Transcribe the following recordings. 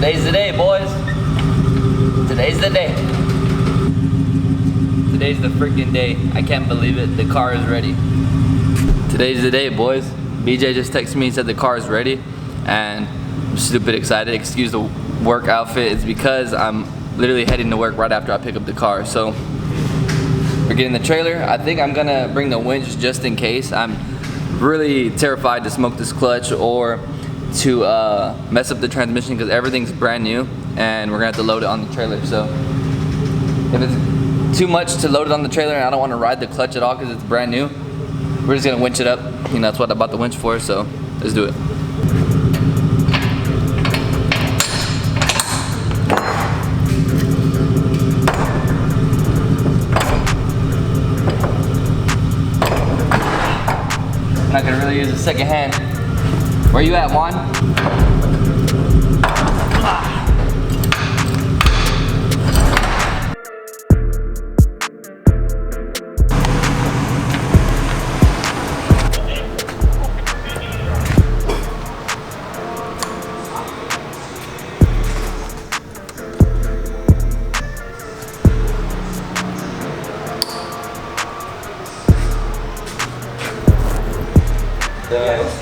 Today's the day, boys. Today's the day. Today's the freaking day. I can't believe it. The car is ready. Today's the day, boys. BJ just texted me and said the car is ready, and I'm stupid excited. Excuse the work outfit. It's because I'm literally heading to work right after I pick up the car. So we're getting the trailer. I think I'm gonna bring the winch just in case. I'm really terrified to smoke this clutch or to mess up the transmission because everything's brand new and we're gonna have to load it on the trailer. So if it's too much to load it on the trailer and I don't want to ride the clutch at all because it's brand new, we're just gonna winch it up. You know, that's what I bought the winch for, so let's do it. I'm not gonna really use a second hand. Where you at, Juan?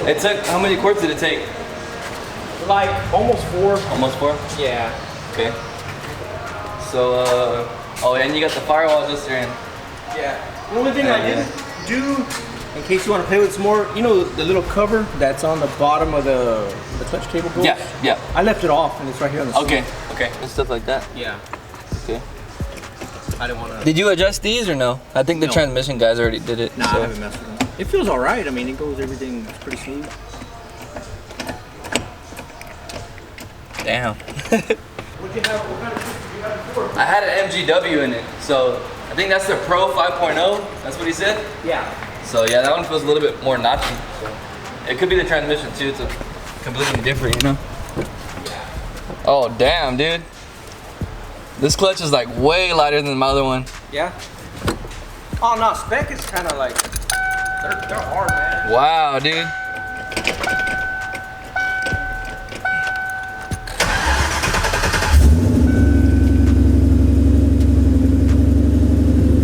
It took, how many quarts did it take? Like almost 4. Almost 4? Yeah. Okay. So, oh, and you got the firewall adjuster in. Yeah. The only thing I didn't do, in case you want to play with some more, you know the little cover that's on the bottom of the clutch cable goes? Yeah, yeah. I left it off and it's right here on the Okay, okay. And stuff like that? Yeah. Okay. I didn't want to. Did you adjust these or no? I think the transmission guys already did it. Nah, so. I haven't messed with them. It feels alright. I mean, it goes, everything is pretty smooth. Damn. What'd you have? What kind of system you had before? I had an MGW in it, so I think that's the Pro 5.0. That's what he said? Yeah. So yeah, that one feels a little bit more notchy. So. It could be the transmission too. It's a completely different, you know? Oh, damn, dude. This clutch is like way lighter than my other one. Yeah? Oh no, spec is kind of like, they're hard, man. Wow, dude.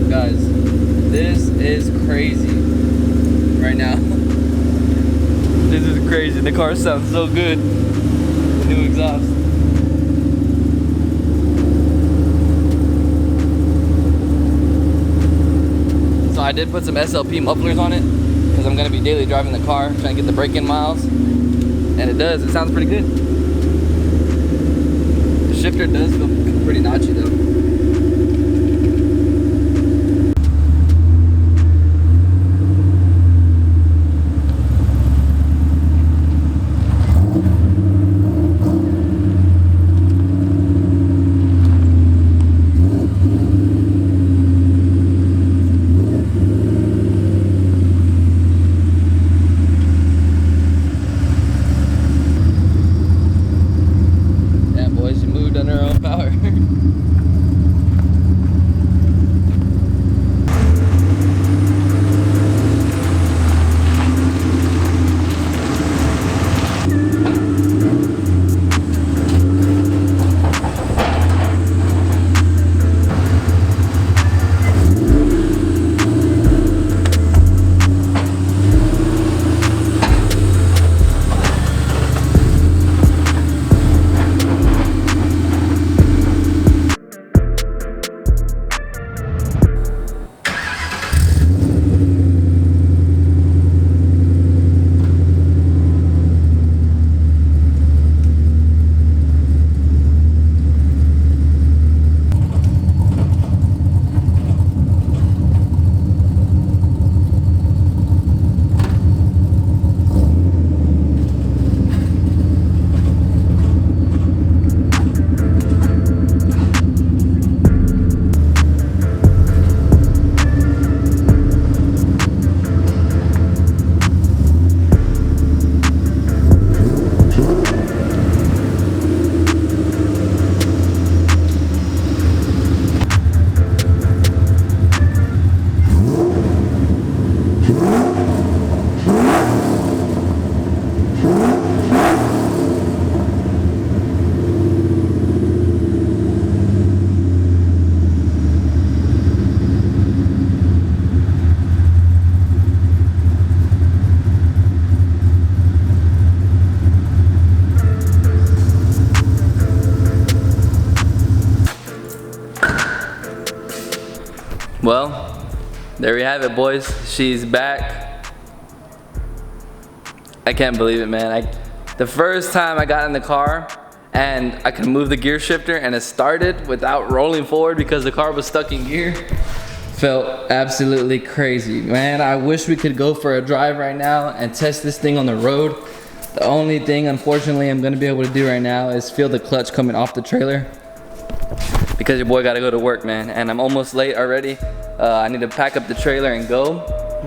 Guys, this is crazy right now. This is crazy. The car sounds so good. The new exhaust. So I did put some SLP mufflers on it because I'm gonna be daily driving the car, trying to get the break-in miles, and it does. It sounds pretty good. The shifter does feel pretty notchy though. Under our own power. Well, there we have it, boys. She's back. I can't believe it, man. The first time I got in the car and I could move the gear shifter and it started without rolling forward because the car was stuck in gear, felt absolutely crazy. Man, I wish we could go for a drive right now and test this thing on the road. The only thing, unfortunately, I'm gonna be able to do right now is feel the clutch coming off the trailer because your boy gotta go to work, man, and I'm almost late already. I need to pack up the trailer and go,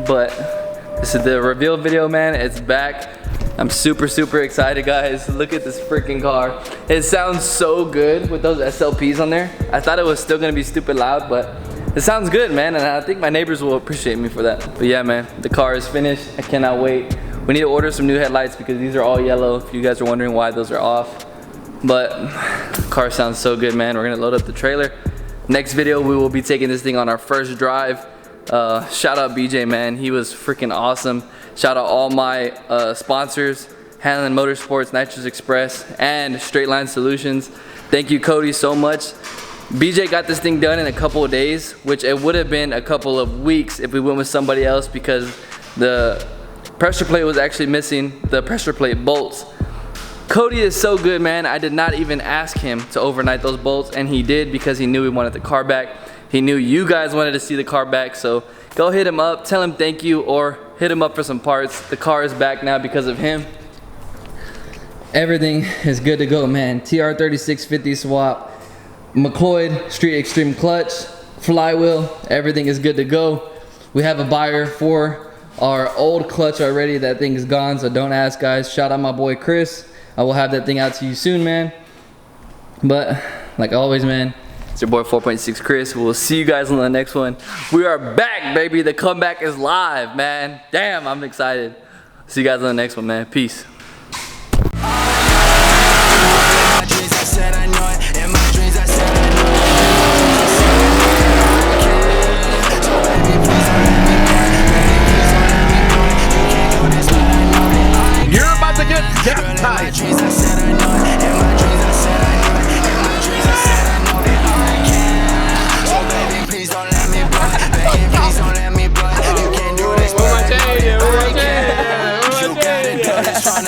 but this is the reveal video, man. It's back. I'm super excited, guys. Look at this freaking car. It sounds so good with those SLPs on there. I thought it was still gonna be stupid loud, but it sounds good, man, and I think my neighbors will appreciate me for that. But yeah, man, the car is finished. I cannot wait. We need to order some new headlights because these are all yellow, if you guys are wondering why those are off. But the car sounds so good, man. We're gonna load up the trailer. Next video, we will be taking this thing on our first drive. Shout out BJ, man. He was freaking awesome. Shout out all my sponsors, Hanlon Motorsports, Nitrous Express, and Straight Line Solutions. Thank you, Cody, so much. BJ got this thing done in a couple of days, which it would have been a couple of weeks if we went with somebody else because the pressure plate was actually missing the pressure plate bolts. Cody is so good, man. I did not even ask him to overnight those bolts, and he did because he knew we wanted the car back. He knew you guys wanted to see the car back, so go hit him up, tell him thank you, or hit him up for some parts. The car is back now because of him. Everything is good to go, man. TR3650 swap, McCloyd Street Extreme clutch, flywheel, everything is good to go. We have a buyer for our old clutch already. That thing is gone, so don't ask, guys. Shout out my boy Chris. I will have that thing out to you soon, man. But like always, man, it's your boy 4.6Chris. We'll see you guys on the next one. We are back, baby. The comeback is live, man. Damn, I'm excited. See you guys on the next one, man. Peace. You're about to get baptized. Trying